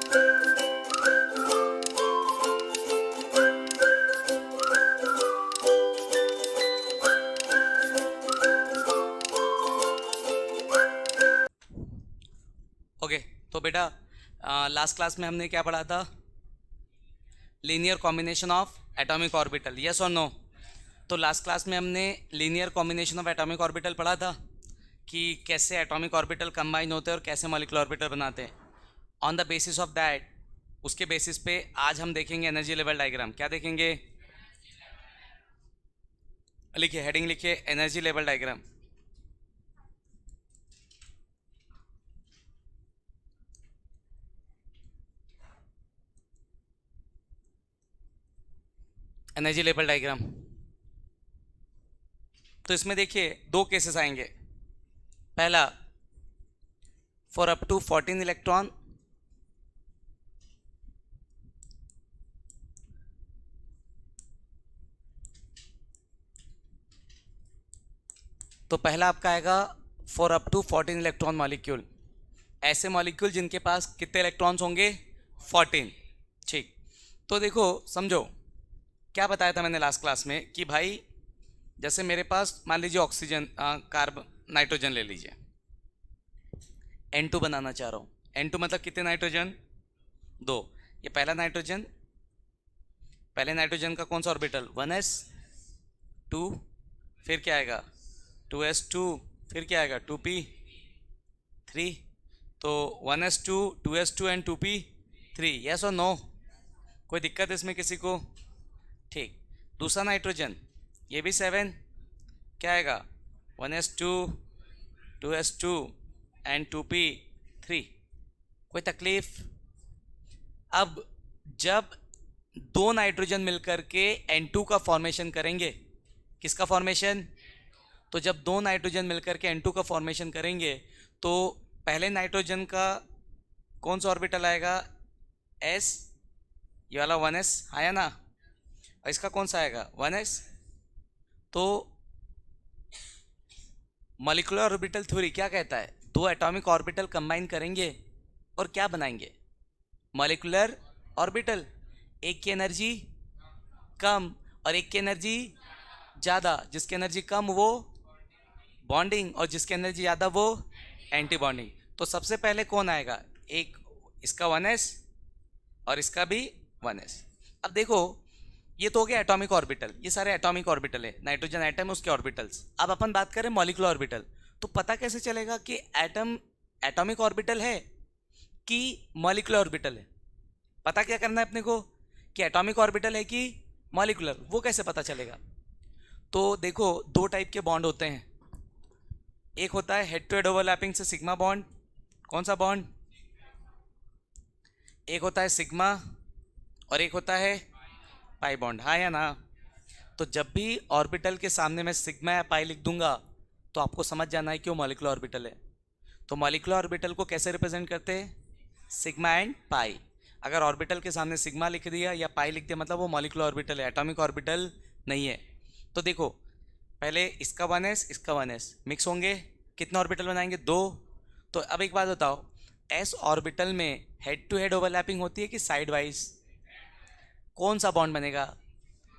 Okay तो बेटा last class में हमने क्या पढ़ा था? Linear combination of atomic orbital, yes और नो? तो लास्ट क्लास में हमने linear combination of atomic orbital पढ़ा था कि कैसे एटॉमिक ऑर्बिटल कंबाइन होते हैं और कैसे मॉलिक्यूलर ऑर्बिटल बनाते हैं। On the basis of that, उसके बेसिस पे आज हम देखेंगे एनर्जी लेवल डायग्राम। क्या देखेंगे? लिखिए, हेडिंग लिखिए, energy level diagram. Energy level diagram. तो इसमें देखिए दो केसेस आएंगे। पहला, फॉर अप टू 14 इलेक्ट्रॉन तो पहला आपका आएगा for up to 14 electron molecule. ऐसे मॉलिक्यूल जिनके पास कितने इलेक्ट्रॉन्स होंगे? 14। ठीक, तो देखो समझो क्या बताया था मैंने लास्ट क्लास में कि भाई जैसे मेरे पास मान लीजिए ऑक्सीजन, कार्बन, नाइट्रोजन ले लीजिए। N2 बनाना चाह रहा हूँ। N2 मतलब कितने नाइट्रोजन? 2। ये पहला नाइट्रोजन, पहले नाइट्रोजन का कौन सा ऑर्बिटल? 1s2, फिर क्या आएगा? 2s2, फिर क्या आएगा? 2p3। तो 1s2, 2s2 and 2p3, yes और नो? कोई दिक्कत इसमें किसी को? ठीक, दूसरा नाइट्रोजन, ये भी 7, क्या आएगा? 1s2, 2s2 and 2p3। कोई तकलीफ? अब जब दो नाइट्रोजन मिलकर के N2 का फॉर्मेशन करेंगे, किसका फॉर्मेशन? तो जब दो नाइट्रोजन मिलकर के N2 का फॉर्मेशन करेंगे तो पहले नाइट्रोजन का कौन सा ऑर्बिटल आएगा? S, ये वाला 1s आया ना, और इसका कौन सा आएगा? 1s। तो मॉलिक्यूलर ऑर्बिटल थ्योरी क्या कहता है? दो एटॉमिक ऑर्बिटल कंबाइन करेंगे और क्या बनाएंगे? Molecular orbital. एक की एनर्जी कम और एक की एनर्जी ज़्यादा। जिसकी एनर्जी कम वो बॉन्डिंग और जिसकी एनर्जी ज़्यादा वो एंटी बॉन्डिंग। तो सबसे पहले कौन आएगा? एक इसका 1s और इसका भी 1s। अब देखो ये तो हो गया एटॉमिक ऑर्बिटल, ये सारे एटॉमिक ऑर्बिटल है, नाइट्रोजन एटम उसके ऑर्बिटल्स। अब अपन बात करें मॉलिक्यूलर ऑर्बिटल, तो पता कैसे चलेगा कि एटम एटॉमिक ऑर्बिटल है कि मॉलिक्यूलर ऑर्बिटल है? पता क्या करना है अपने को कि एटॉमिक ऑर्बिटल है कि मॉलिक्यूलर, वो कैसे पता चलेगा? तो देखो दो टाइप के बॉन्ड होते हैं। एक होता है हेड टू हेड ओवरलैपिंग से सिग्मा बॉन्ड। कौन सा बॉन्ड? एक होता है सिग्मा और एक होता है पाई बॉन्ड, हाँ या ना? तो जब भी ऑर्बिटल के सामने मैं सिग्मा या पाई लिख दूंगा तो आपको समझ जाना है कि वो मॉलिक्यूलर ऑर्बिटल है। तो मॉलिक्यूलर ऑर्बिटल को कैसे रिप्रेजेंट करते हैं? Sigma and pi. अगर ऑर्बिटल के सामने सिग्मा लिख दिया या पाई लिख दिया मतलब वो मॉलिक्यूलर ऑर्बिटल है, एटॉमिक ऑर्बिटल नहीं है। तो देखो पहले इसका 1s इसका 1s मिक्स होंगे, कितने ऑर्बिटल बनाएंगे? 2। तो अब एक बात बताओ, एस ऑर्बिटल में हेड टू हेड ओवरलैपिंग होती है कि साइड वाइज? कौन सा बॉन्ड बनेगा?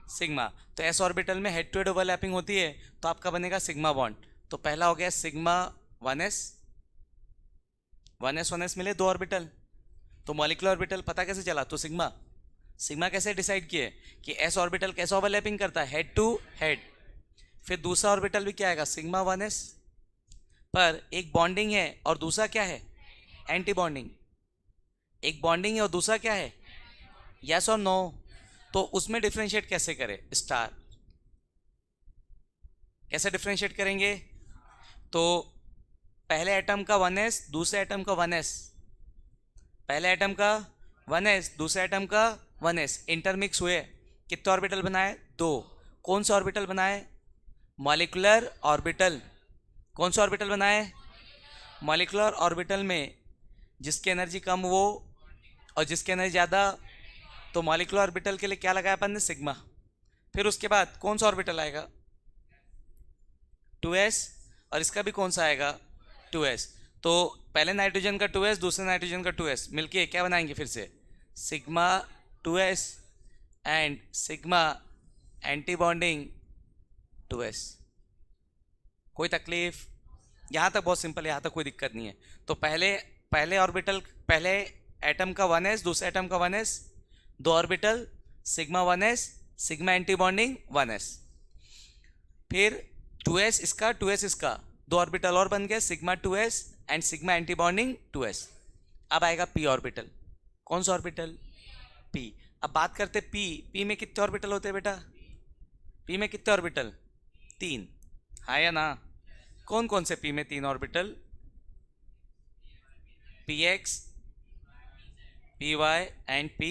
सिग्मा। तो एस ऑर्बिटल में हेड टू हेड ओवरलैपिंग होती है तो आपका बनेगा सिग्मा बॉन्ड। तो पहला हो गया सिग्मा 1s, 1s 1s मिले दो ऑर्बिटल। तो मॉलिक्यूलर ऑर्बिटल पता कैसे चला? तो सिग्मा। सिग्मा कैसे डिसाइड किए कि एस ऑर्बिटल कैसे ओवरलैपिंग करता है? Head to head. फिर दूसरा ऑर्बिटल भी क्या आएगा? सिग्मा 1s, पर एक बॉन्डिंग है और दूसरा क्या है? Anti bonding. एक बॉन्डिंग है और दूसरा क्या है? यस और नो? तो उसमें डिफ्रेंशिएट कैसे करें? स्टार। कैसे डिफ्रेंशिएट करेंगे? तो पहले एटम का 1s दूसरे एटम का 1s, पहले एटम का 1s दूसरे एटम का 1s इंटरमिक्स हुए, कितने ऑर्बिटल बनाए? 2। कौन सा ऑर्बिटल बनाए? Molecular orbital. कौन सा ऑर्बिटल बनाए? मॉलिक्यूलर ऑर्बिटल में जिसकी एनर्जी कम वो और जिसकी एनर्जी ज़्यादा, तो मॉलिक्यूलर ऑर्बिटल के लिए क्या लगाया अपन ने? सिग्मा। फिर उसके बाद कौन सा ऑर्बिटल आएगा? 2s और इसका भी कौन सा आएगा? 2s। तो पहले नाइट्रोजन का 2s, दूसरे नाइट्रोजन का 2s मिलके क्या बनाएंगे फिर से, sigma 2s and sigma anti bonding 2s। कोई तकलीफ? यहाँ तक बहुत सिंपल है, यहाँ तक कोई दिक्कत नहीं है। तो पहले पहले ऑर्बिटल, पहले एटम का 1s, दूसरे एटम का 1s, दो orbital, sigma 1s, sigma anti bonding 1s। फिर 2s इसका 2s इसका, दो ऑर्बिटल और बन गए, sigma 2s and sigma anti bonding 2s। अब आएगा p ऑर्बिटल। कौन सा ऑर्बिटल? p। अब बात करते p में कितने ऑर्बिटल होते हैं बेटा? p में कितने ऑर्बिटल? 3। हाँ या ना? कौन कौन से p में 3 orbital? px, py and p।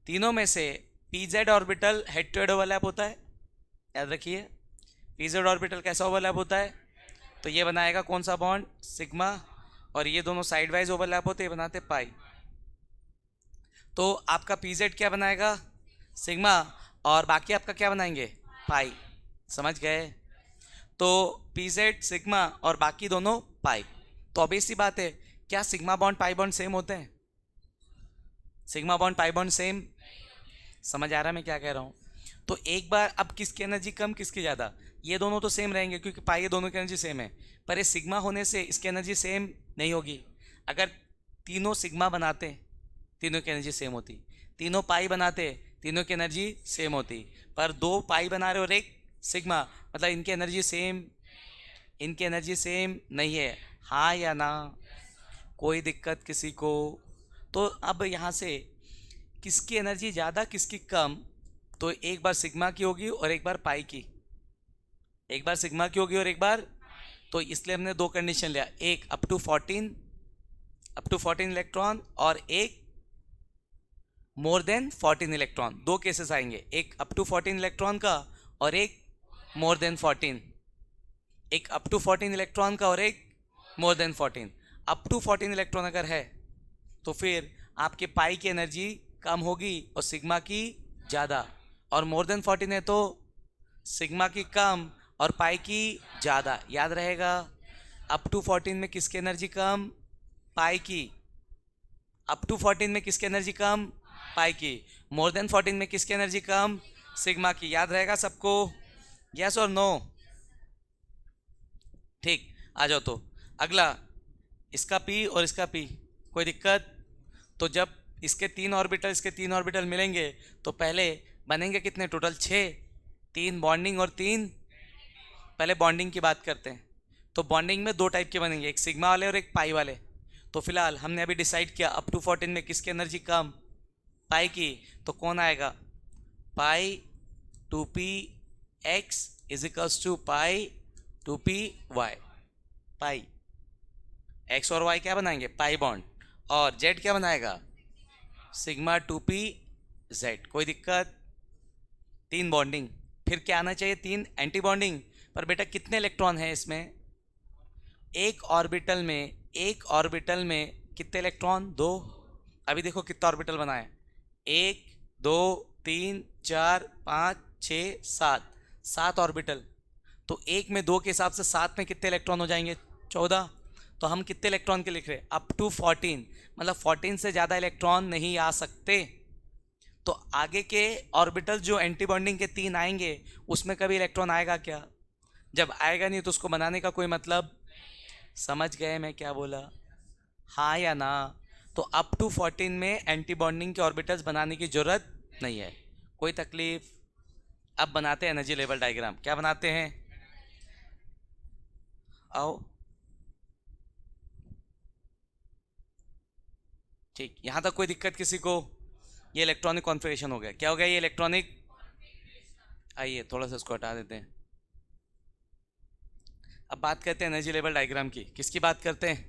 तीनों में से pz orbital head to head overlap होता है, याद रखिए। pz ऑर्बिटल कैसा ओवरलैप होता है? तो ये बनाएगा कौन सा बॉन्ड? सिग्मा। और ये दोनों साइड वाइज ओवरलैप होते हैं, बनाते पाई। तो आपका pz क्या बनाएगा? सिग्मा। और बाकी आपका क्या बनाएंगे? पाई। समझ गए? तो pz सिग्मा और बाकी दोनों पाई। तो ऑब्वियस सी बात है, क्या sigma bond pi bond same होते हैं? Sigma bond pi bond same. समझ आ रहा है मैं क्या कह रहा हूँ? तो एक बार अब किसकी एनर्जी कम, किसकी ज़्यादा? ये दोनों तो सेम रहेंगे क्योंकि पाई ये दोनों की एनर्जी सेम है, पर ये सिग्मा होने से इसकी एनर्जी सेम नहीं होगी। अगर तीनों सिग्मा बनाते, तीनों की एनर्जी सेम होती। तीनों पाई बनाते, तीनों की एनर्जी सेम होती। पर दो पाई बना रहे और एक सिग्मा, मतलब इनकी एनर्जी सेम, इनकी एनर्जी सेम नहीं है। हाँ या ना? कोई दिक्कत किसी को? तो अब यहाँ से किसकी एनर्जी ज़्यादा किसकी कम? तो एक बार सिग्मा की होगी और एक बार पाई की। एक बार सिग्मा की होगी और एक बार, तो इसलिए हमने दो कंडीशन लिया, एक अप टू 14 इलेक्ट्रॉन और एक मोर देन 14 इलेक्ट्रॉन। दो केसेस आएंगे, एक अप टू 14 इलेक्ट्रॉन का और एक मोर देन 14। एक अप टू 14 इलेक्ट्रॉन का और एक more than 14। Up to 14 electron अगर है तो फिर आपके पाई की एनर्जी कम होगी और सिग्मा की ज़्यादा। और मोर देन 14 है तो सिग्मा की कम और पाई की ज़्यादा। याद रहेगा? अप टू 14 में किसकी एनर्जी कम? पाई की। अप टू 14 में किसकी एनर्जी कम? पाई की। मोर देन 14 में किसकी एनर्जी कम? सिग्मा की। याद रहेगा सबको? यस और नो? ठीक, आ जाओ। तो अगला, इसका p और इसका p, कोई दिक्कत? तो जब इसके 3 ऑर्बिटल, इसके 3 ऑर्बिटल मिलेंगे तो पहले बनेंगे कितने? टोटल 6। 3 बॉन्डिंग और 3, पहले बॉन्डिंग की बात करते हैं। तो बॉन्डिंग में दो टाइप के बनेंगे, एक सिग्मा वाले और एक पाई वाले। तो फिलहाल हमने अभी डिसाइड किया अप टू 14 में किसकी एनर्जी कम? पाई की। तो कौन आएगा? Pi 2p x is equals to pi 2p y। Pi x और y क्या बनाएंगे? Pi bond. और z क्या बनाएगा? Sigma 2p z। कोई दिक्कत? 3 बॉन्डिंग। फिर क्या आना चाहिए? 3 एंटी बॉन्डिंग। पर बेटा कितने इलेक्ट्रॉन है इसमें? एक ऑर्बिटल में, एक ऑर्बिटल में कितने इलेक्ट्रॉन? 2। अभी देखो कितना ऑर्बिटल बना है, 1 2 3 4 5 6 7, 7 ऑर्बिटल। तो एक में 2 के हिसाब से 7 में कितने इलेक्ट्रॉन हो जाएंगे? 14। तो हम कितने इलेक्ट्रॉन के लिख रहे हैं? अप टू 14, मतलब 14 से ज़्यादा इलेक्ट्रॉन नहीं आ सकते। तो आगे के ऑर्बिटल जो एंटी बॉन्डिंग के 3 आएंगे उसमें कभी इलेक्ट्रॉन आएगा क्या? जब आएगा नहीं तो उसको बनाने का कोई मतलब। समझ गए मैं क्या बोला? हाँ या ना? तो अप टू 14 में एंटी बॉन्डिंग के ऑर्बिटल्स बनाने की जरूरत नहीं है। कोई तकलीफ? अब बनाते हैं एनर्जी लेवल डायग्राम। क्या बनाते हैं? आओ। ठीक, यहाँ तक कोई दिक्कत किसी को? ये इलेक्ट्रॉनिक कॉन्फ़िगरेशन हो गया। क्या हो गया ये इलेक्ट्रॉनिक? आइए थोड़ा सा इसको हटा देते हैं। अब बात करते हैं एनर्जी लेवल डायग्राम की। किसकी बात करते हैं?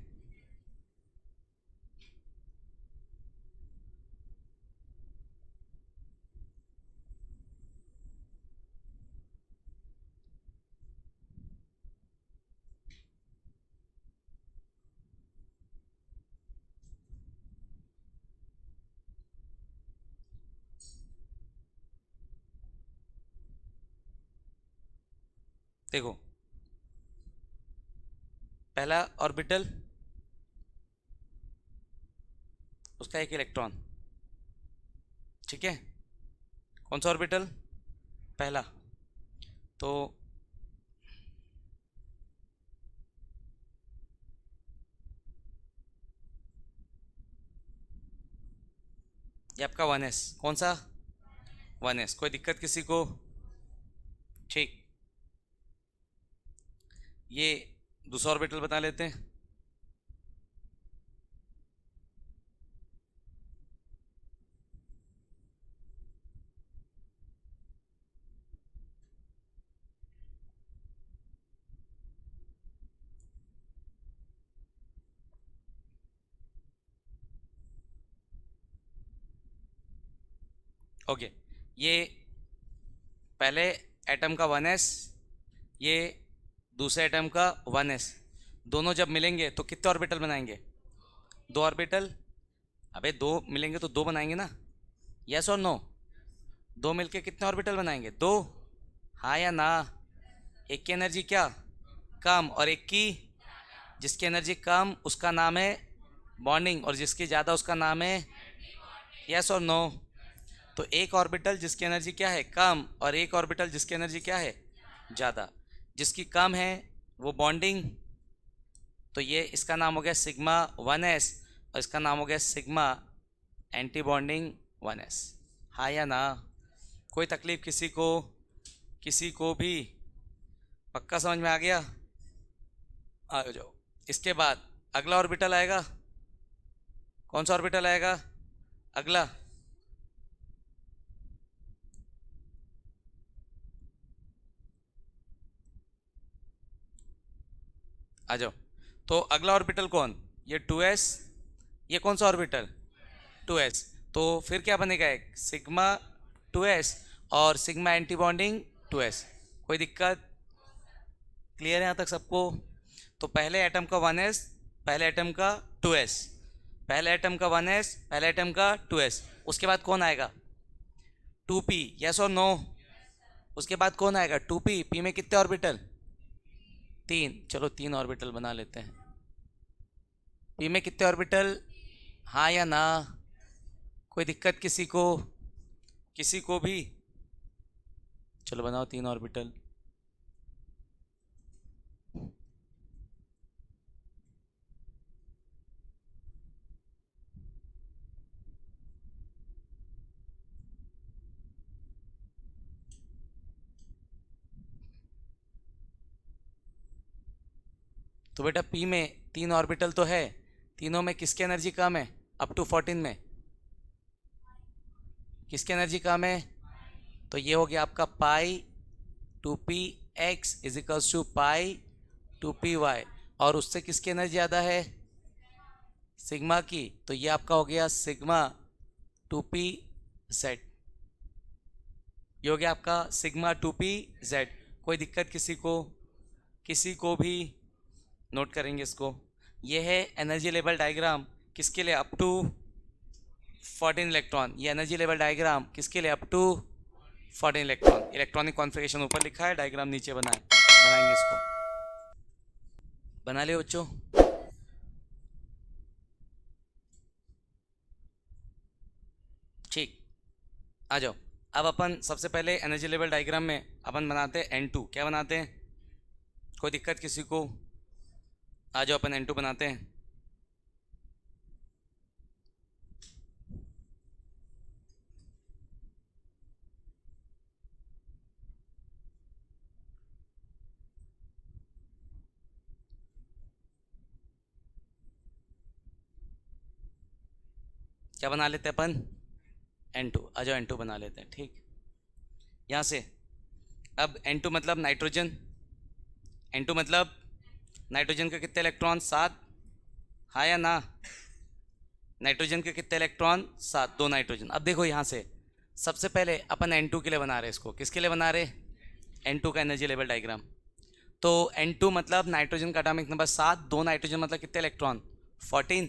देखो, पहला ऑर्बिटल उसका एक इलेक्ट्रॉन, ठीक है। कौन सा ऑर्बिटल? पहला। तो ये आपका 1s, कौन सा? 1s। कोई दिक्कत किसी को? ठीक। ये दूसरा ऑर्बिटल बता लेते हैं। ओके, ये पहले एटम का 1s, ये दूसरे एटम का 1s, दोनों जब मिलेंगे तो कितने ऑर्बिटल बनाएंगे? 2 ऑर्बिटल। अबे दो मिलेंगे तो 2 बनाएंगे ना, यस और नो? 2 मिलके कितने ऑर्बिटल बनाएंगे? 2। हाँ या ना? एक की एनर्जी क्या? कम, और एक की, जिसकी एनर्जी कम उसका नाम है बॉन्डिंग, और जिसकी ज़्यादा उसका नाम है, यस और नो? तो एक ऑर्बिटल जिसकी एनर्जी क्या है? कम, और एक ऑर्बिटल जिसकी एनर्जी क्या है? ज़्यादा। जिसकी कम है वो बॉन्डिंग, तो ये इसका नाम हो गया सिग्मा 1s, और इसका नाम हो गया सिग्मा एंटी बॉन्डिंग 1s। हाँ या ना? कोई तकलीफ किसी को? किसी को भी? पक्का समझ में आ गया? आ जाओ। इसके बाद अगला ऑर्बिटल आएगा। कौन सा ऑर्बिटल आएगा अगला? आ जाओ। तो अगला ऑर्बिटल कौन? ये 2s। ये कौन सा ऑर्बिटल? 2s। तो फिर क्या बनेगा? एक सिग्मा 2s और सिग्मा एंटी बॉन्डिंग 2s। कोई दिक्कत? क्लियर है यहाँ तक सबको? तो पहले एटम का 1s, पहले एटम का 2s, पहले एटम का 1s, पहले एटम का 2s। उसके बाद कौन आएगा? 2p, यस और नो? उसके बाद कौन आएगा? 2p। p में कितने ऑर्बिटल? 3। चलो 3 ऑर्बिटल बना लेते हैं। p में कितने ऑर्बिटल? हाँ या ना? कोई दिक्कत किसी को? किसी को भी? चलो बनाओ 3 ऑर्बिटल। तो बेटा p में 3 ऑर्बिटल तो है, तीनों में किसकी एनर्जी कम है? अप टू 14 में किसकी एनर्जी कम है? तो ये हो गया आपका pi 2px is equals to pi 2py, और उससे किसकी एनर्जी ज़्यादा है? सिग्मा की। तो ये आपका हो गया सिग्मा 2pz। ये हो गया आपका सिग्मा 2pz। कोई दिक्कत किसी को? किसी को भी? नोट करेंगे इसको। ये है एनर्जी लेवल डायग्राम किसके लिए? Up to 14 electron. ये एनर्जी लेवल डायग्राम किसके लिए? Up to 14 electron. Electronic configuration ऊपर लिखा है, डायग्राम नीचे बनाएंगे इसको। बना लियो बच्चों? ठीक। आ जाओ। अब अपन सबसे पहले एनर्जी लेवल डायग्राम में अपन बनाते हैं N2। क्या बनाते हैं? कोई दिक्कत किसी को? आ जाओ अपन N2 बनाते हैं। क्या बना लेते हैं अपन? N2। आ जाओ N2 बना लेते हैं। ठीक, यहाँ से अब N2 मतलब नाइट्रोजन। N2 मतलब नाइट्रोजन के कितने इलेक्ट्रॉन? 7। हाँ या ना? नाइट्रोजन के कितने इलेक्ट्रॉन? 7। 2 नाइट्रोजन। अब देखो यहाँ से सबसे पहले अपन N2 के लिए बना रहे हैं इसको। किसके लिए बना रहे? N2 का एनर्जी लेवल डायग्राम। तो N2 मतलब नाइट्रोजन का एटॉमिक नंबर 7। 2 नाइट्रोजन मतलब कितने इलेक्ट्रॉन? 14।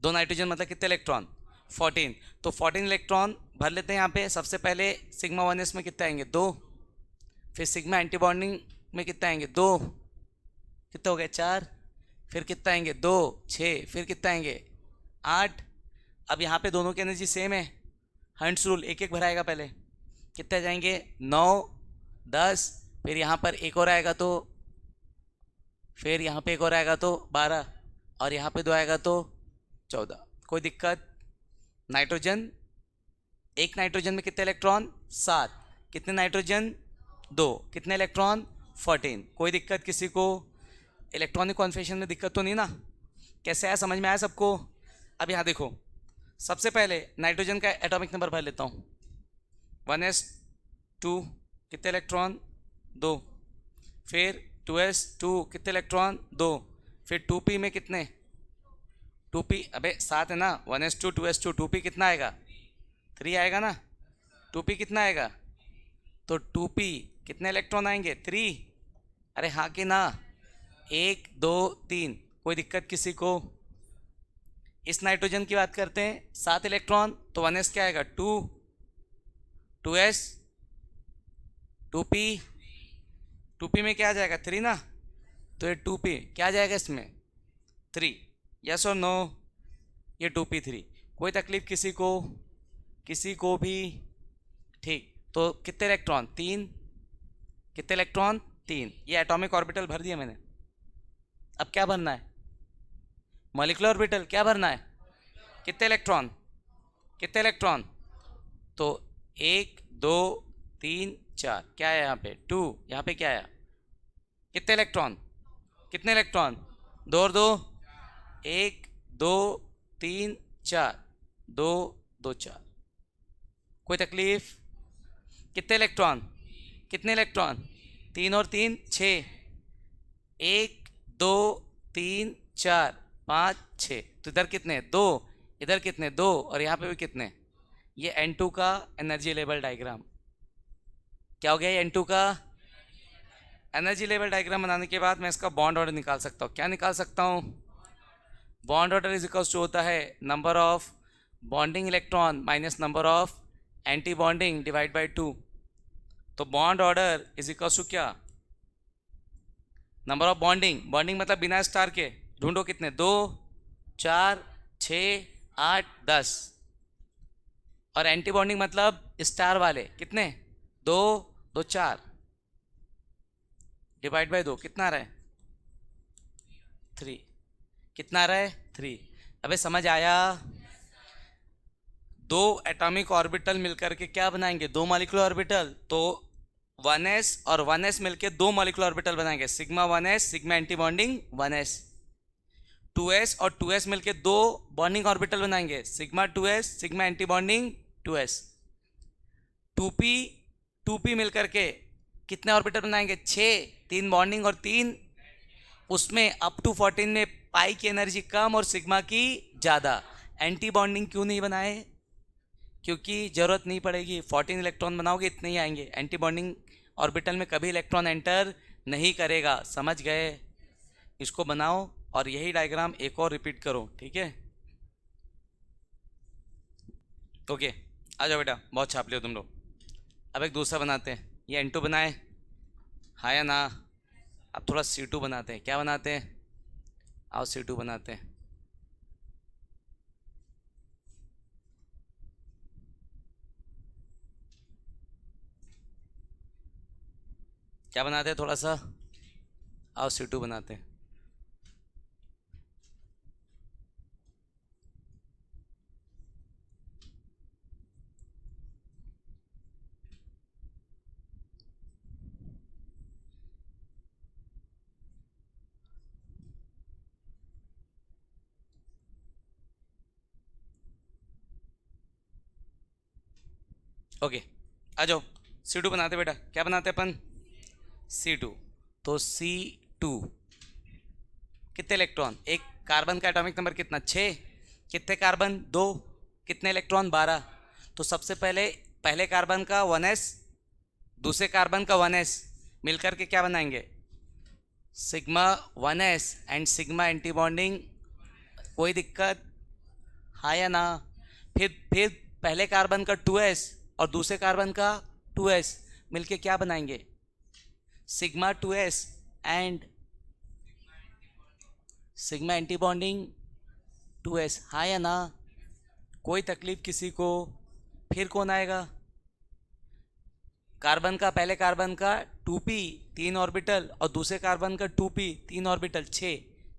2 नाइट्रोजन मतलब कितने इलेक्ट्रॉन? 14। तो 14 इलेक्ट्रॉन भर लेते हैं यहाँ पे। सबसे पहले सिग्मा 1s में कितने आएंगे? 2। फिर सिग्मा एंटी बॉन्डिंग में कितने आएंगे? 2। कितने हो गए? 4। फिर कितने आएंगे? 2, 6। फिर कितने आएंगे? 8। अब यहाँ पे दोनों की एनर्जी सेम है, हंट्स रूल, एक एक भराएगा पहले, कितने जाएंगे 9 10, फिर यहाँ पर एक और आएगा तो, फिर यहाँ पे एक और आएगा तो 12, और यहाँ पे 2 आएगा तो 14। कोई दिक्कत? नाइट्रोजन, एक नाइट्रोजन में कितने इलेक्ट्रॉन 7, कितने नाइट्रोजन 2, कितने इलेक्ट्रॉन 14। कोई दिक्कत किसी को? इलेक्ट्रॉनिक कॉन्फिगरेशन में दिक्कत तो नहीं ना? कैसे आया, समझ में आया सबको? अब यहाँ देखो, सबसे पहले नाइट्रोजन का एटॉमिक नंबर भर लेता हूँ, 1s2 कितने इलेक्ट्रॉन 2, फिर 2s2 कितने इलेक्ट्रॉन 2, फिर 2p में कितने 2p, अबे 7 है ना, 1s2 2s2 2p कितना आएगा 3 आएगा ना, 2p कितना आएगा, तो 2p कितने इलेक्ट्रॉन आएंगे 3, अरे हाँ कि ना, 1 2 3। कोई दिक्कत किसी को? इस नाइट्रोजन की बात करते हैं, 7 इलेक्ट्रॉन, तो 1s क्या आएगा 2, 2s 2p, 2p में क्या आ जाएगा 3 ना, तो ये 2p क्या आ जाएगा इसमें 3, यस और नो, ये 2p3। कोई तकलीफ किसी को? किसी को भी? ठीक, तो कितने इलेक्ट्रॉन 3, कितने इलेक्ट्रॉन 3, ये एटॉमिक ऑर्बिटल भर दिया मैंने। अब क्या भरना है, मॉलिक्यूलर ऑर्बिटल, क्या भरना है, कितने इलेक्ट्रॉन, कितने इलेक्ट्रॉन, तो 1 2 3 4, क्या है यहाँ पे 2, यहाँ पे क्या है, कितने इलेक्ट्रॉन, कितने इलेक्ट्रॉन 2 और 2, 1 2 3 4, 2 2 4। कोई तकलीफ? कितने इलेक्ट्रॉन, कितने इलेक्ट्रॉन 3 और 3 6, 1 2 3 4 5 6, तो इधर कितने 2, इधर कितने 2, और यहाँ पे भी कितने। ये N2 का एनर्जी लेवल डायग्राम क्या हो गया, ये N2 का एनर्जी लेवल डायग्राम बनाने के बाद मैं इसका बॉन्ड ऑर्डर निकाल सकता हूँ। क्या निकाल सकता हूँ, bond order is equals to होता है number of bonding electron minus number of anti bonding divide by 2। तो bond order is equals to क्या, नंबर ऑफ बॉन्डिंग, बॉन्डिंग मतलब बिना स्टार के, ढूंढो कितने 2 4 6 8 10, और एंटी बॉन्डिंग मतलब स्टार वाले कितने 2 2 4, डिवाइड बाई 2 कितना आ रहा है 3, कितना आ रहा है 3। अबे समझ आया? दो एटॉमिक ऑर्बिटल मिलकर के क्या बनाएंगे, दो मॉलिक्यूलर ऑर्बिटल, तो 1s और 1s मिलके दो मॉलिक्यूलर ऑर्बिटल बनाएंगे, sigma 1s sigma anti bonding 1s, 2s और 2s मिलके दो बॉन्डिंग ऑर्बिटल बनाएंगे, sigma 2s sigma anti bonding 2s, 2p 2p मिलकर के कितने ऑर्बिटल बनाएंगे 6, 3 बॉन्डिंग और 3, उसमें अप टू 14 में पाई की एनर्जी कम और सिग्मा की ज़्यादा। एंटी बॉन्डिंग क्यों नहीं बनाए, क्योंकि ज़रूरत नहीं पड़ेगी, 14 इलेक्ट्रॉन बनाओगे इतने ही आएंगे, एंटी बॉन्डिंग ऑर्बिटल में कभी इलेक्ट्रॉन एंटर नहीं करेगा। समझ गए? इसको बनाओ और यही डायग्राम एक और रिपीट करो, ठीक है? ओके, आ जाओ बेटा, बहुत छाप लियो तुम लोग। अब एक दूसरा बनाते हैं, ये N2 बनाए, हाँ या ना? अब थोड़ा C2 बनाते हैं, क्या बनाते हैं, आओ C2 बनाते हैं। क्या बनाते हैं, थोड़ा सा आओ C2 बनाते हैं। ओके, आ जाओ C2 बनाते बेटा। क्या बनाते अपन, C2, तो C2 कितने इलेक्ट्रॉन, एक कार्बन का एटॉमिक नंबर कितना 6, कितने कार्बन 2, कितने इलेक्ट्रॉन 12। तो सबसे पहले पहले कार्बन का 1s दूसरे कार्बन का 1s मिलकर के क्या बनाएंगे, sigma 1s and sigma anti bonding. कोई दिक्कत, हाँ या ना? फिर पहले कार्बन का 2s और दूसरे कार्बन का 2s मिलके क्या बनाएंगे, sigma 2s and sigma anti bonding 2s, हाँ या ना? कोई तकलीफ किसी को? फिर कौन आएगा? कार्बन का, पहले कार्बन का 2p 3 ऑर्बिटल और दूसरे कार्बन का 2p 3 ऑर्बिटल,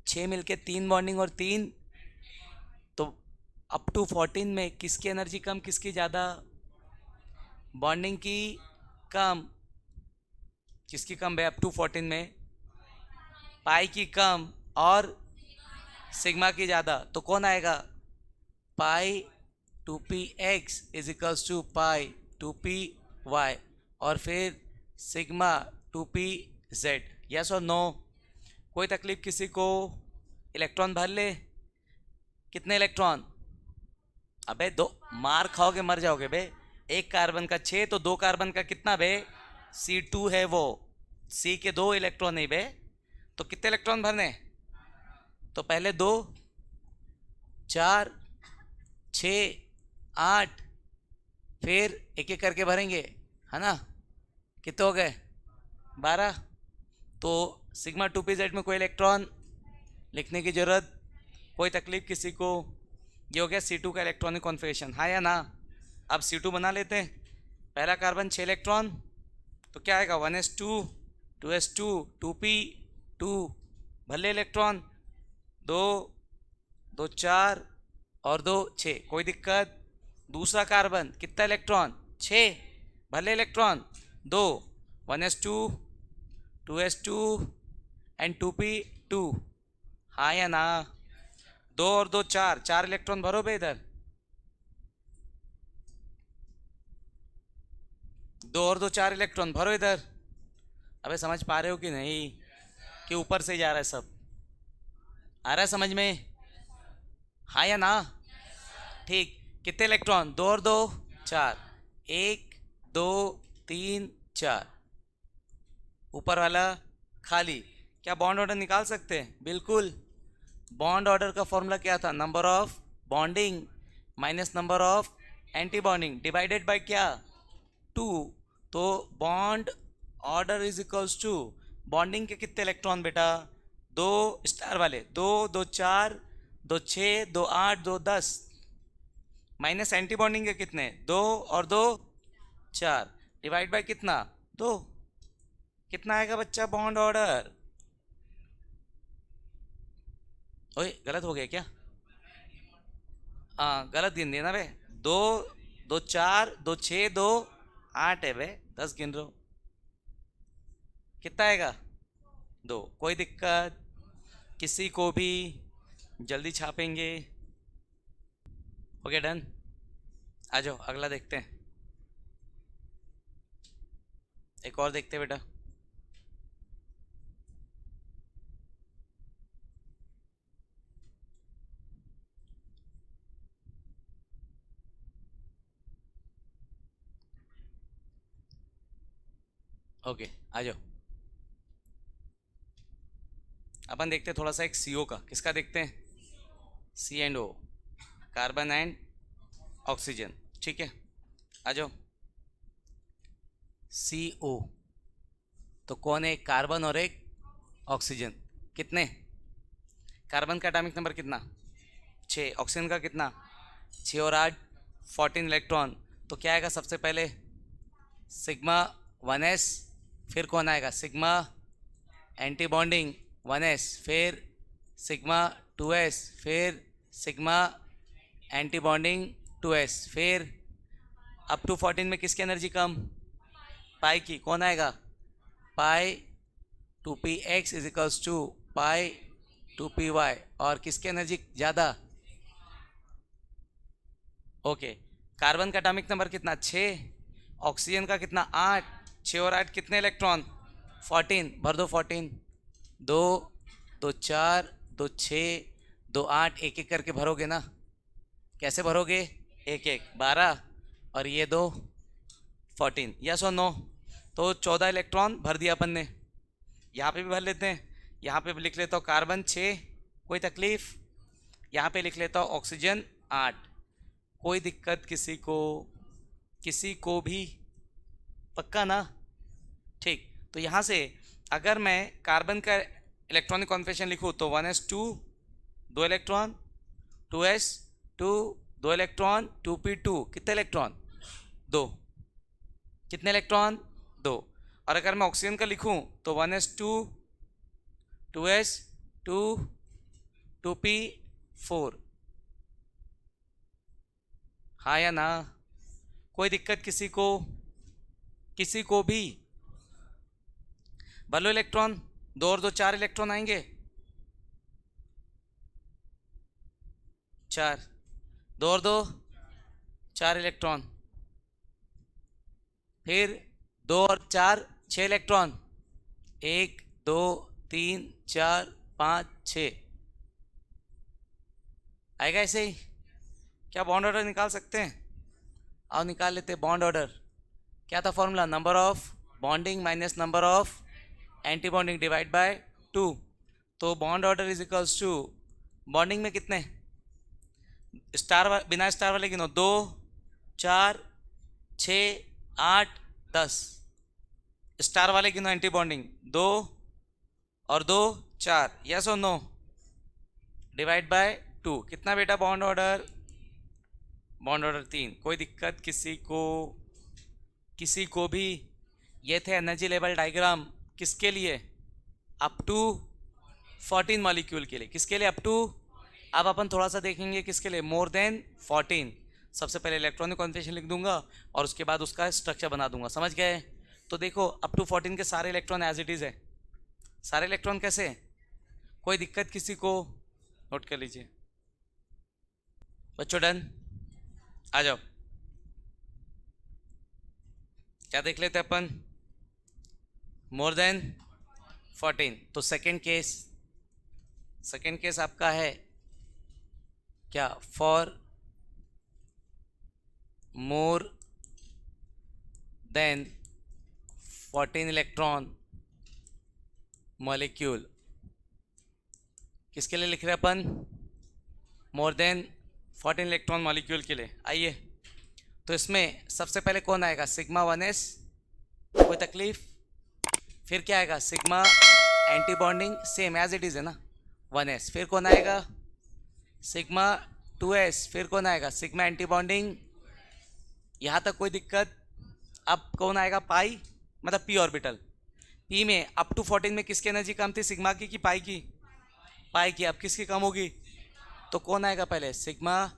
6 मिलके 3 बॉन्डिंग और 3, तो अप टू 14 में किसकी एनर्जी कम किसकी ज़्यादा? बॉन्डिंग की कम। किसकी कम है अप टू 14 में? पाई की कम और सिग्मा की ज़्यादा। तो कौन आएगा? Pi 2px is equals to pi 2py और फिर सिग्मा 2pz। यस और नो? कोई तकलीफ किसी को? इलेक्ट्रॉन भर ले। कितने इलेक्ट्रॉन? अबे दो, मार खाओगे मर जाओगे बे। एक कार्बन का 6 तो दो कार्बन का कितना बे? C2 है वो, C के 2 इलेक्ट्रॉन नहीं बे। तो कितने इलेक्ट्रॉन भरने? तो पहले 2, 4, 6, 8, फिर एक एक करके भरेंगे, है ना? कितने हो गए? 12। तो सिग्मा 2pz में कोई इलेक्ट्रॉन लिखने की जरूरत? कोई तकलीफ किसी को? ये हो गया C2 का इलेक्ट्रॉनिक कॉन्फ़िगरेशन, हाँ या ना? अब C2 बना लेते हैं। पहला कार्बन 6 इलेक्ट्रॉन, तो क्या आएगा? 1s2 2s2 2p2, भर ले इलेक्ट्रॉन। 2 2 4 और 2 6, कोई दिक्कत? दूसरा कार्बन कितना इलेक्ट्रॉन? 6, भर ले electron. 2 1s2 2s2 and 2p2, हाँ या ना? 2 और 2 4, 4 इलेक्ट्रॉन भरो बे इधर। 2 और 2 4 इलेक्ट्रॉन भरो इधर। अबे समझ पा रहे हो कि नहीं? कि ऊपर से जा रहा है सब? आ रहा है समझ में? हाँ या ना? ठीक। कितने इलेक्ट्रॉन? 2 और 2 4, 1 2 3 4। ऊपर वाला खाली। क्या बॉन्ड ऑर्डर निकाल सकते हैं? बिल्कुल। बॉन्ड ऑर्डर का फॉर्मूला क्या था? Number of bonding minus number of anti bonding divided by क्या? 2। तो bond order is equals to bonding के कितने इलेक्ट्रॉन बेटा? 2 स्टार वाले, 2 2 4 2 6 2 8 2 10, माइनस एंटी बॉन्डिंग के कितने? 2 और 2 4, डिवाइड बाय कितना? 2। कितना आएगा बच्चा बॉन्ड ऑर्डर? ओए गलत हो गया क्या? हाँ गलत गिन दिया ना बे। 2 2 4 2 6 2 8 है बे, 10 गिन रहे हो। कितना आएगा? 2। कोई दिक्कत किसी को भी? जल्दी छापेंगे। Okay done. आ जाओ अगला देखते हैं। एक और देखते हैं बेटा। ओके आ जाओ। अपन देखते हैं थोड़ा सा एक CO का। किसका देखते हैं? C&O, carbon and oxygen. ठीक है आ जाओ। CO तो कौन है? एक कार्बन और एक ऑक्सीजन। कितने? कार्बन का एटॉमिक नंबर कितना? 6। ऑक्सीजन का कितना? 6 और 8 14 इलेक्ट्रॉन। तो क्या आएगा सबसे पहले? सिग्मा 1s, फिर कौन आएगा? सिग्मा एंटी बॉन्डिंग 1s, फिर सिग्मा 2s, फिर सिग्मा एंटी बॉन्डिंग 2s, फिर अप टू 14 में किसकी एनर्जी कम? पाई की। कौन आएगा? Pi 2px is equals to pi 2py। और किसकी एनर्जी ज़्यादा? ओके। कार्बन का एटॉमिक नंबर कितना? 6। ऑक्सीजन का कितना? 8। 6 और 8 कितने इलेक्ट्रॉन? 14। भर दो 14। 2 2 4 2 6 2 8, एक एक करके भरोगे ना? कैसे भरोगे? एक एक 12 और ये 2 14। यस और नो? तो 14 इलेक्ट्रॉन भर दिया अपन ने। यहाँ पे भी भर लेते हैं। यहाँ पे भी लिख लेता हूँ कार्बन 6, कोई तकलीफ? यहाँ पे लिख लेता हूँ ऑक्सीजन 8। कोई दिक्कत किसी को? किसी को भी? पक्का ना? ठीक। तो यहाँ से अगर मैं कार्बन का इलेक्ट्रॉनिक कॉन्फ़िगरेशन लिखूँ तो 1s2 2 electron, 2s2 2 electron, 2p2 कितने इलेक्ट्रॉन? 2। कितने इलेक्ट्रॉन? 2। और अगर मैं ऑक्सीजन का लिखूं तो 1s2, 2s2, 2p4। हाँ या ना? कोई दिक्कत किसी को? किसी को भी? भलो इलेक्ट्रॉन, 2 और 2 4 इलेक्ट्रॉन आएंगे। 4, 2 और 2 4 इलेक्ट्रॉन। फिर 2 और 4 6 इलेक्ट्रॉन। 1 2 3 4 5 6 आएगा ऐसे ही। क्या बॉन्ड ऑर्डर निकाल सकते हैं? आओ निकाल लेते हैं बॉन्ड ऑर्डर। क्या था formula? Number of bonding minus number of anti bonding divide by 2। तो bond order is equals to, bonding में कितने बिना स्टार वाले गिनो, 2 4 6 8 10। स्टार वाले गिनो एंटी बॉन्डिंग, 2 और 2 4, यस और नो? Divide by 2। कितना बेटा बॉन्ड ऑर्डर? Bond order 3। कोई दिक्कत किसी को? किसी को भी? ये थे एनर्जी लेवल डायग्राम। किसके लिए? अप टू 14 मॉलिक्यूल के लिए। किसके लिए? Up to. अब अपन थोड़ा सा देखेंगे किसके लिए? More than 14। सबसे पहले इलेक्ट्रॉनिक कॉन्फ़िगरेशन लिख दूंगा और उसके बाद उसका स्ट्रक्चर बना दूंगा। समझ गए? तो देखो अप टू 14 के सारे इलेक्ट्रॉन एज इट इज़ है। सारे इलेक्ट्रॉन कैसे? कोई दिक्कत किसी को? नोट कर लीजिए बच्चों। डन? आ जाओ। क्या देख लेते अपन? मोर देन 14। तो सेकेंड केस आपका है क्या? For more than 14 electron molecule. किसके लिए लिख रहे हैं अपन? मोर देन 14 इलेक्ट्रॉन मॉलिक्यूल के लिए। आइए, तो इसमें सबसे पहले कौन आएगा? Sigma 1s। कोई तकलीफ? फिर क्या आएगा? Sigma anti bonding, same as it is है ना, 1s। फिर कौन आएगा? Sigma 2s। फिर कौन आएगा? Sigma anti bonding. यहाँ तक कोई दिक्कत? अब कौन आएगा? पाई, मतलब पी ऑर्बिटल। पी में अप टू 14 में किसकी एनर्जी कम थी? सिग्मा की पाई की? पाई की। अब किसकी कम होगी? तो कौन आएगा पहले? सिग्मा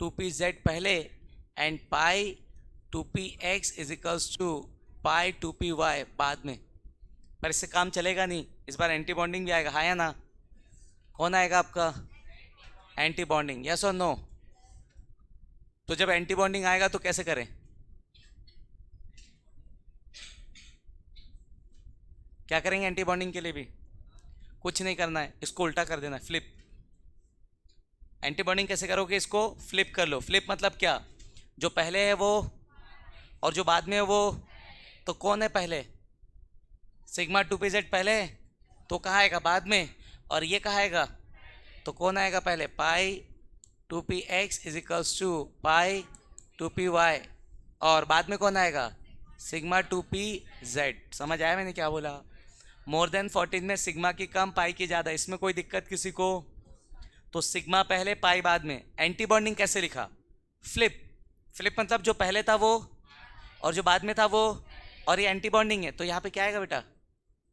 2pz पहले and pi 2px is equals to pi 2py बाद में। पर इससे काम चलेगा नहीं, इस बार एंटी बॉन्डिंग भी आएगा। हाँ या ना? कौन आएगा आपका? एंटी बॉन्डिंग, यस और नो? तो जब एंटी बॉन्डिंग आएगा तो कैसे करें? क्या करेंगे एंटी बॉन्डिंग के लिए भी? कुछ नहीं करना है, इसको उल्टा कर देना है, फ्लिप। एंटी बॉन्डिंग कैसे करोगे? इसको फ्लिप कर लो। फ्लिप मतलब क्या? जो पहले है वो और जो बाद में है वो। तो कौन है पहले? सिग्मा 2pz पहले, तो कहाँ आएगा? बाद में। और ये कहाँ आएगा? तो कौन आएगा पहले? Pi 2px is equals to pi 2py। और बाद में कौन आएगा? Sigma 2pz। समझ आया मैंने क्या बोला? मोर देन 14 में सिग्मा की कम, पाई की ज़्यादा। इसमें कोई दिक्कत किसी को? तो सिग्मा पहले, पाई बाद में। एंटी बॉन्डिंग कैसे लिखा? फ्लिप। फ्लिप मतलब जो पहले था वो और जो बाद में था वो, और ये एंटी बॉन्डिंग है तो यहाँ पे क्या आएगा बेटा?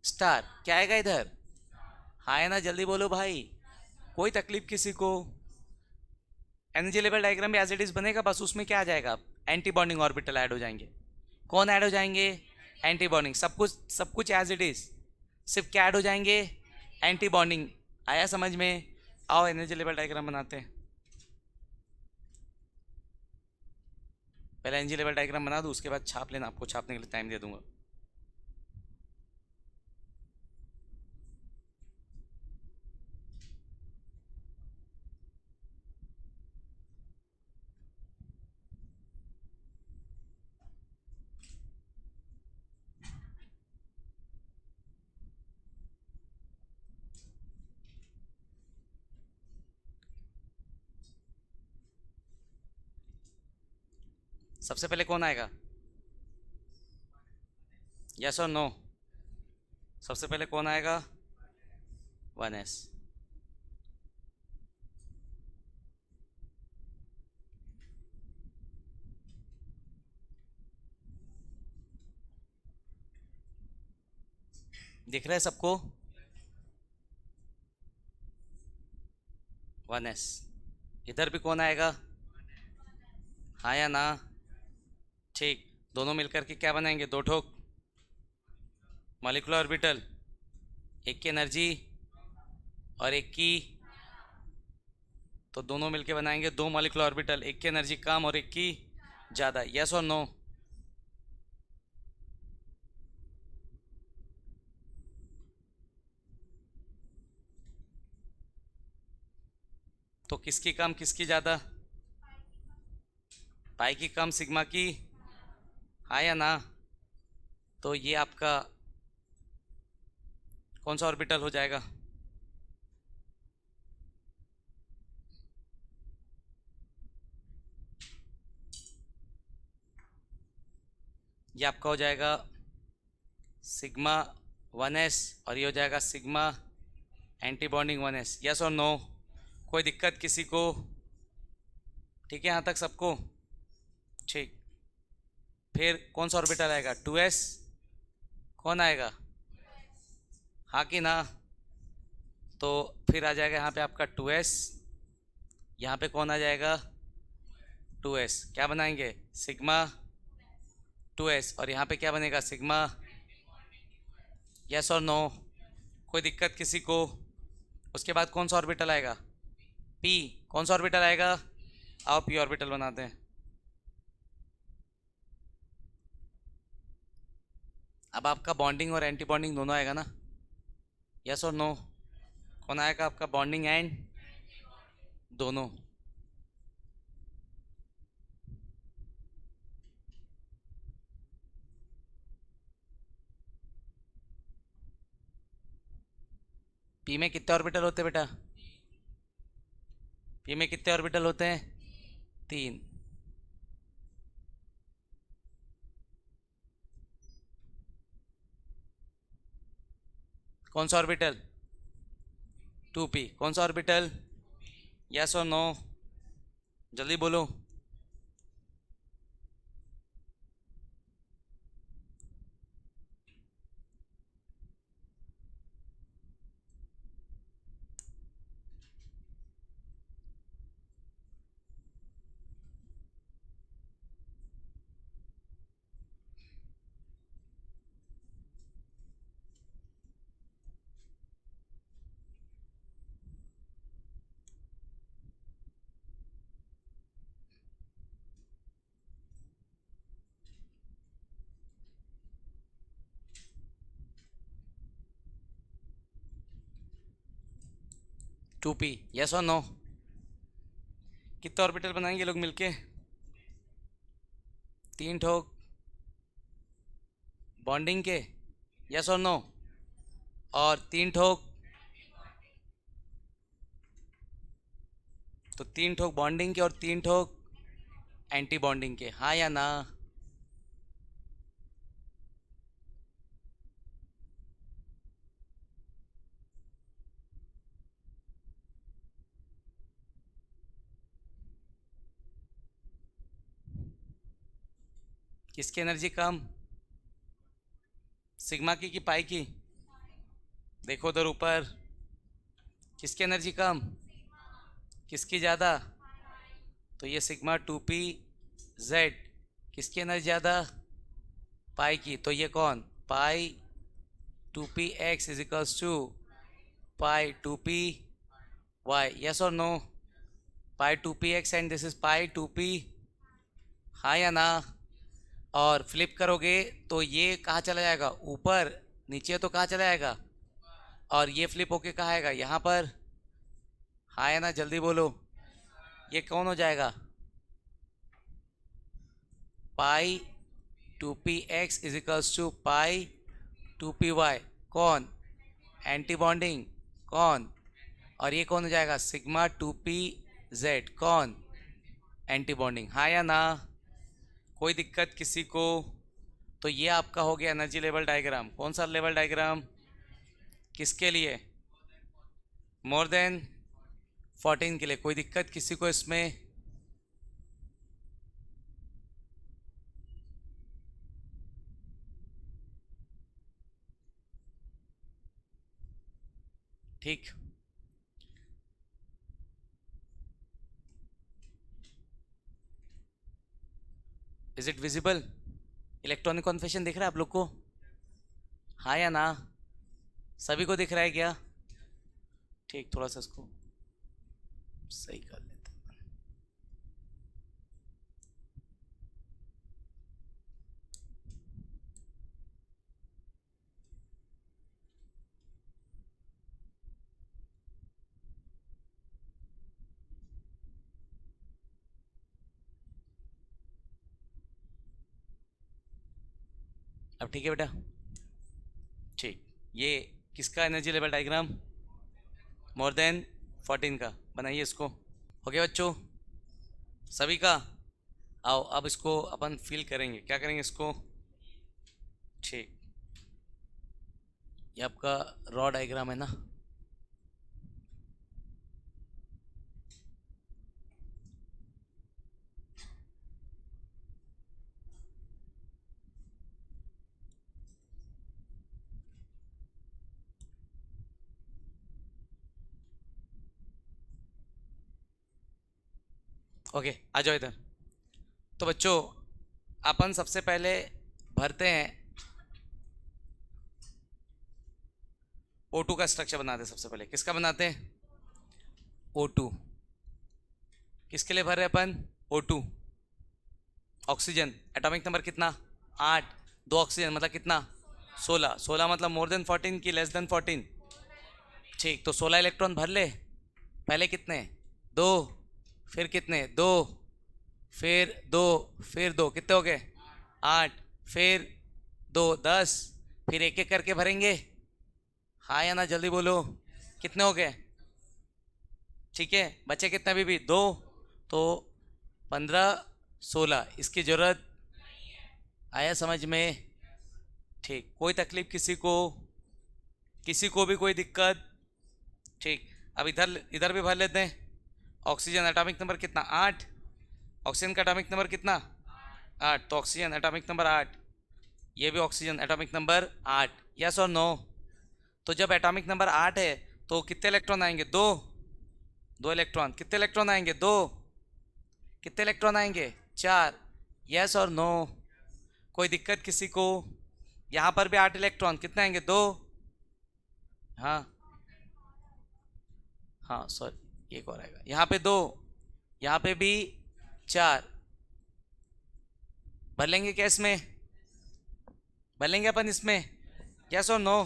स्टार। क्या आएगा इधर? हाँ है ना? जल्दी बोलो भाई। कोई तकलीफ किसी को? एनर्जी लेवल डायग्राम भी एज इट इज बनेगा, बस उसमें क्या आ जाएगा? एंटी बॉन्डिंग ऑर्बिटल ऐड हो जाएंगे। कौन ऐड हो जाएंगे? Anti bonding. सब कुछ एज इट इज, सिर्फ क्या ऐड हो जाएंगे? Anti bonding. आया समझ में? आओ एनर्जी लेवल डायग्राम बनाते हैं। पहले एनर्जी लेवल डायग्राम बना दूँ, उसके बाद छाप लेना, आपको छापने के लिए टाइम दे दूंगा। सबसे पहले कौन आएगा? यस और नो? सबसे पहले कौन आएगा? 1s। दिख रहा है सबको? 1s। इधर भी कौन आएगा? हाँ या ना? ठीक, दोनों मिलकर के क्या बनाएंगे? दो ठोक मॉलिक्यूलर ऑर्बिटल, एक की एनर्जी और एक की, तो दोनों मिलके बनाएंगे दो मॉलिक्यूलर ऑर्बिटल, एक की एनर्जी कम और एक की ज़्यादा। यस और नो? तो किसकी कम किसकी ज़्यादा? पाई की कम सिग्मा की, हाँ या ना? तो ये आपका कौन सा ऑर्बिटल हो जाएगा? ये आपका हो जाएगा सिग्मा 1s और ये हो जाएगा sigma anti bonding 1s। Yes और नो? कोई दिक्कत किसी को? ठीक है यहाँ तक सबको? ठीक, फिर कौन सा ऑर्बिटल आएगा? 2s। कौन आएगा? हाँ कि ना? तो फिर आ जाएगा यहाँ पे आपका 2s, यहाँ पे कौन आ जाएगा? 2s। क्या बनाएंगे? सिग्मा 2s और यहाँ पे क्या बनेगा? सिग्मा। यस और नो? कोई दिक्कत किसी को? उसके बाद कौन सा ऑर्बिटल आएगा? p। कौन सा ऑर्बिटल आएगा? आओ p ऑर्बिटल बनाते हैं। अब आपका बॉन्डिंग और एंटी बॉन्डिंग दोनों आएगा ना? यस और नो? कौन आएगा आपका? बॉन्डिंग एंड दोनों। p में कितने ऑर्बिटल होते हैं बेटा? p में कितने ऑर्बिटल होते हैं? 3। कौन सा ऑर्बिटल? 2p। कौन सा ऑर्बिटल? यस और नो? जल्दी बोलो। Two P. यस और नो? कितने ऑर्बिटल बनाएंगे लोग मिलके? 3 ठोक बॉन्डिंग के। यस और नो? और 3 ठोक, तो 3 ठोक बॉन्डिंग के और 3 ठोक एंटी बॉन्डिंग के। हाँ या ना? किसकी एनर्जी कम? सिग्मा की कि पाई की? देखो उधर ऊपर, किसकी एनर्जी कम? किसकी ज़्यादा? तो ये सिग्मा 2p z। किसकी एनर्जी ज़्यादा? पाई की। तो ये कौन? Pi 2px is equals to pi 2py। Yes और no? Pi 2px and this is pi 2p। हाँ या ना? और फ्लिप करोगे तो ये कहाँ चला जाएगा? ऊपर। नीचे तो कहाँ चला जाएगा? और ये फ्लिप होके कहाँ आएगा? यहाँ पर। हाँ या ना? जल्दी बोलो। ये कौन हो जाएगा? Pi 2px is equals to pi 2py। कौन? Anti bonding. कौन? और ये कौन हो जाएगा? Sigma 2pz। कौन? Anti bonding. हाँ या ना? कोई दिक्कत किसी को? तो ये आपका हो गया एनर्जी लेवल डायग्राम। कौन सा लेवल डायग्राम? किसके लिए? मोर देन 14 के लिए। कोई दिक्कत किसी को इसमें? ठीक, is it visible? Electronic configuration दिख रहा है आप लोग को? हाँ या ना? सभी को दिख रहा है क्या? ठीक, थोड़ा सा इसको सही कर लेते हैं। अब ठीक है बेटा? ठीक, ये किसका एनर्जी लेवल डायग्राम? मोर देन 14 का। बनाइए इसको। हो गया बच्चों सभी का? आओ अब इसको अपन फिल करेंगे। क्या करेंगे इसको? ठीक, ये आपका रॉ डायग्राम है ना? ओके, आ जाओ इधर। तो बच्चों अपन सबसे पहले भरते हैं O2 का स्ट्रक्चर बनाते हैं। सबसे पहले किसका बनाते हैं? O2। किसके लिए भर रहे हैं अपन? O2। ऑक्सीजन एटॉमिक नंबर कितना? 8। दो ऑक्सीजन मतलब कितना? 16। 16 मतलब मोर देन 14 की लेस देन 14? ठीक, तो 16 इलेक्ट्रॉन भर ले। पहले कितने? 2। फिर कितने? 2। फिर 2। फिर 2, कितने हो गए? 8। फिर 2, 10। फिर एक एक करके भरेंगे। हाँ या ना जल्दी बोलो। कितने हो गए? ठीक है, बचे कितने अभी भी? 2। तो 15, 16। इसकी जरूरत आया समझ में? ठीक, कोई तकलीफ किसी को? किसी को भी कोई दिक्कत? ठीक, अब इधर इधर भी भर लेते हैं। ऑक्सीजन एटॉमिक नंबर कितना? 8। ऑक्सीजन का एटॉमिक नंबर कितना? 8। तो ऑक्सीजन एटॉमिक नंबर 8। ये भी ऑक्सीजन एटॉमिक नंबर 8। यस और नो? तो जब एटॉमिक नंबर 8 है तो कितने इलेक्ट्रॉन आएंगे? 2। 2 इलेक्ट्रॉन। कितने इलेक्ट्रॉन आएंगे? 2। कितने इलेक्ट्रॉन आएंगे? 4। यस और नो? कोई दिक्कत किसी को? यहाँ पर भी 8 इलेक्ट्रॉन। कितने आएंगे? 2। हाँ हाँ सॉरी, एक और आएगा। यहाँ पे 2, यहाँ पे भी 4। भर लेंगे क्या इसमें? भर लेंगे अपन इसमें? यस और नो?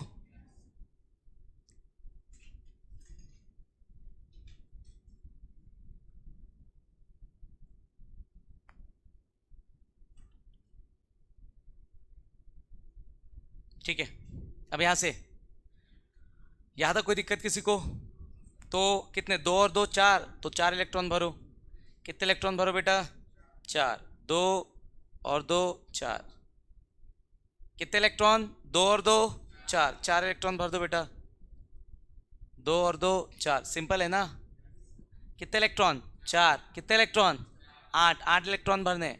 ठीक है, अब यहाँ से यहाँ तक कोई दिक्कत किसी को? तो कितने? 2 और 2 4। तो 4 इलेक्ट्रॉन भरो। कितने इलेक्ट्रॉन भरो बेटा? 4। 2 और 2 4। कितने इलेक्ट्रॉन? 2 और 2 4। 4 इलेक्ट्रॉन भर दो बेटा। 2 और 2 4। सिंपल है ना? कितने इलेक्ट्रॉन? 4। कितने इलेक्ट्रॉन? 8। 8 इलेक्ट्रॉन भरने।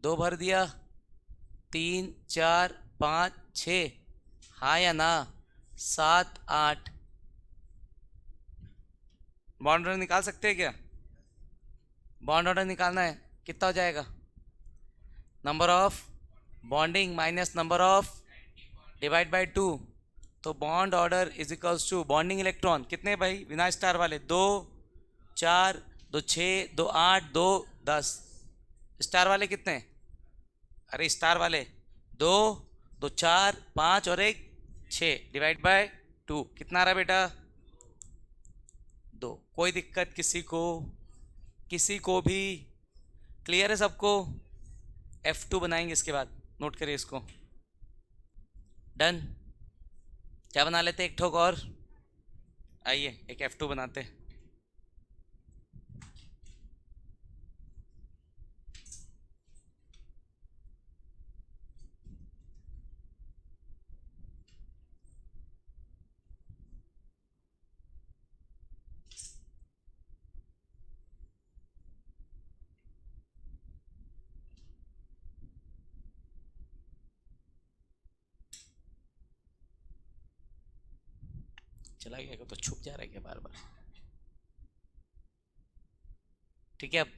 2 भर दिया। 3 4 5 6। हाँ या ना? 7 8। बॉन्ड ऑर्डर निकाल सकते हैं क्या? बॉन्ड ऑर्डर निकालना है। कितना हो जाएगा? Number of bonding minus number of divide by 2। तो bond order is equals to bonding electron कितने भाई बिना स्टार वाले? 2 4 2 6 2 8 2 10। स्टार वाले कितने? अरे स्टार वाले 2 2 4 5 और एक 6 डिवाइड बाय 2। कितना आ रहा बेटा? 2। कोई दिक्कत किसी को? किसी को भी? क्लियर है सबको? F2 बनाएंगे इसके बाद। नोट करिए इसको। डन। क्या बना लेते एक ठोक और? आइए एक F2 बनाते हैं। चला गया तो छुप जा रहा है क्या बार बार? ठीक है अब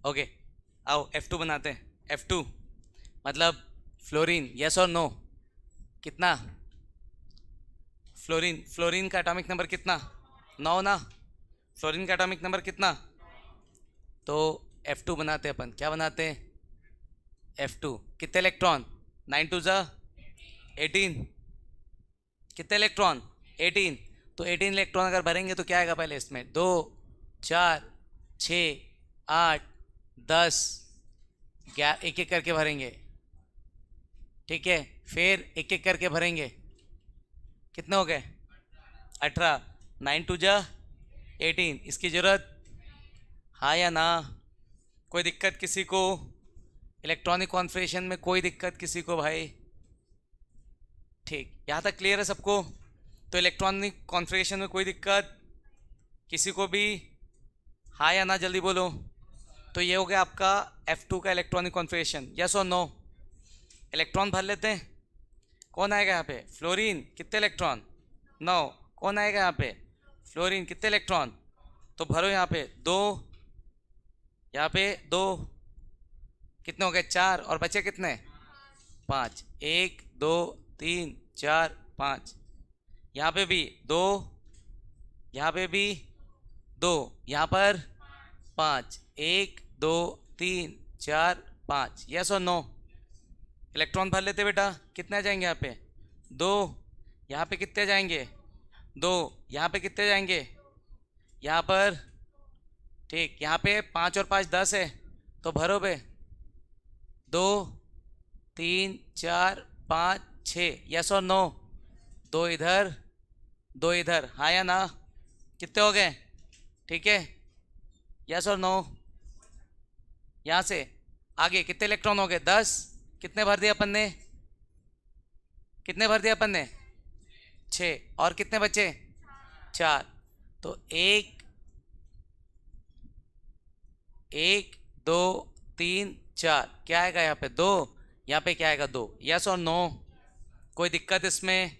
ओके, आओ F2 बनाते हैं। F2 मतलब फ्लोरीन, यस और नो? कितना फ्लोरीन? फ्लोरीन का एटॉमिक नंबर कितना? 9 ना? फ्लोरीन का एटॉमिक नंबर कितना? तो F2 बनाते हैं अपन। क्या बनाते हैं? F2 कितने इलेक्ट्रॉन? 9 टू ज़ा 18। कितने इलेक्ट्रॉन? 18। तो 18 इलेक्ट्रॉन अगर भरेंगे तो क्या आएगा पहले इसमें? 2 4 6 8 10 11, एक एक करके भरेंगे। ठीक है, फिर एक एक करके भरेंगे। कितने हो गए? 18। 9 टू जा 18। इसकी ज़रूरत हाँ या ना? कोई दिक्कत किसी को? इलेक्ट्रॉनिक कॉन्फ़िगरेशन में कोई दिक्कत किसी को भाई? ठीक, यहाँ तक क्लियर है सबको? तो इलेक्ट्रॉनिक कॉन्फ़िगरेशन में कोई दिक्कत किसी को भी? हाँ या ना जल्दी बोलो। तो ये हो गया आपका F2 का इलेक्ट्रॉनिक कॉन्फ़िगरेशन। यस और नो? इलेक्ट्रॉन भर लेते हैं। कौन आएगा यहाँ पे? फ्लोरीन। कितने इलेक्ट्रॉन? 9। कौन आएगा यहाँ पे? फ्लोरीन। कितने इलेक्ट्रॉन? तो भरो यहाँ पे 2, यहाँ पे 2। कितने हो गए? 4। और बचे कितने? 5। 1 2 3 4 5। यहाँ पे भी 2, यहाँ पे भी 2, यहाँ पर 5। 1 2 3 4 5। यस और नो? इलेक्ट्रॉन भर लेते बेटा। कितने आ जाएंगे यहाँ पे? 2। यहाँ पे कितने जाएंगे? 2। यहाँ पे कितने जाएंगे? यहाँ पर। ठीक, यहाँ पे 5 और 5 10 है, तो भरो बे। 2 3 4 5 6। यस और नो? 2 इधर 2 इधर, हाँ या ना? कितने हो गए? ठीक है, यस और नो? यहाँ से आगे कितने इलेक्ट्रॉन हो गए? 10। कितने भर दिया अपन ने? कितने भर दिया अपन ने? 6। और कितने बचे? 4। तो 1 1 2 3 4। क्या आएगा यहाँ पे? 2। यहाँ पे क्या आएगा? 2। यस और नो? कोई दिक्कत इसमें?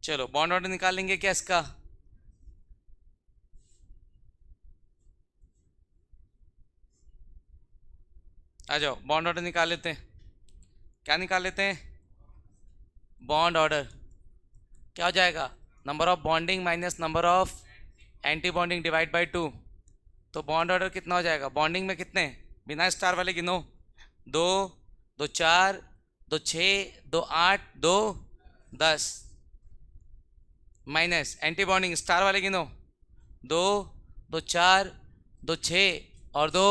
चलो बॉन्ड ऑर्डर निकाल लेंगे क्या इसका? आ जाओ बॉन्ड ऑर्डर निकाल लेते हैं। क्या निकाल लेते हैं? Bond order. क्या हो जाएगा? Number of bonding minus number of anti bonding divide by 2। तो बॉन्ड ऑर्डर कितना हो जाएगा? बॉन्डिंग में कितने? बिना स्टार वाले गिनो। 2 2 4 2 6 2 8 2 10 माइनस एंटी बॉन्डिंग स्टार वाले गिनो। 2 2 4 2 6 और 2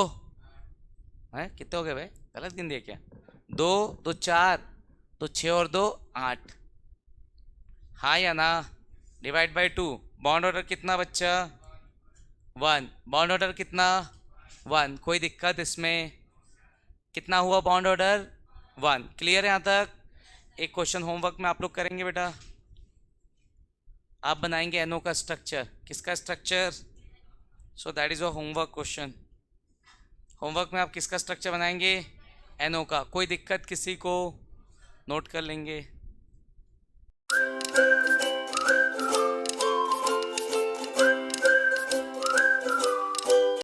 हैं? कितने हो गए भाई? गलत गिन दिया क्या? 2 2 4 2 6 और 2 8। हाँ या ना? Divide by 2। बॉन्ड ऑर्डर कितना बच्चा? 1। बॉन्ड ऑर्डर कितना? 1। कोई दिक्कत इसमें? कितना हुआ बॉन्ड ऑर्डर? 1। क्लियर है यहाँ तक? एक क्वेश्चन होमवर्क में आप लोग करेंगे बेटा। आप बनाएंगे NO का स्ट्रक्चर। किसका structure? So that is a homework question. Homework में आप किसका स्ट्रक्चर बनाएंगे? NO का। कोई दिक्कत किसी को? नोट कर लेंगे।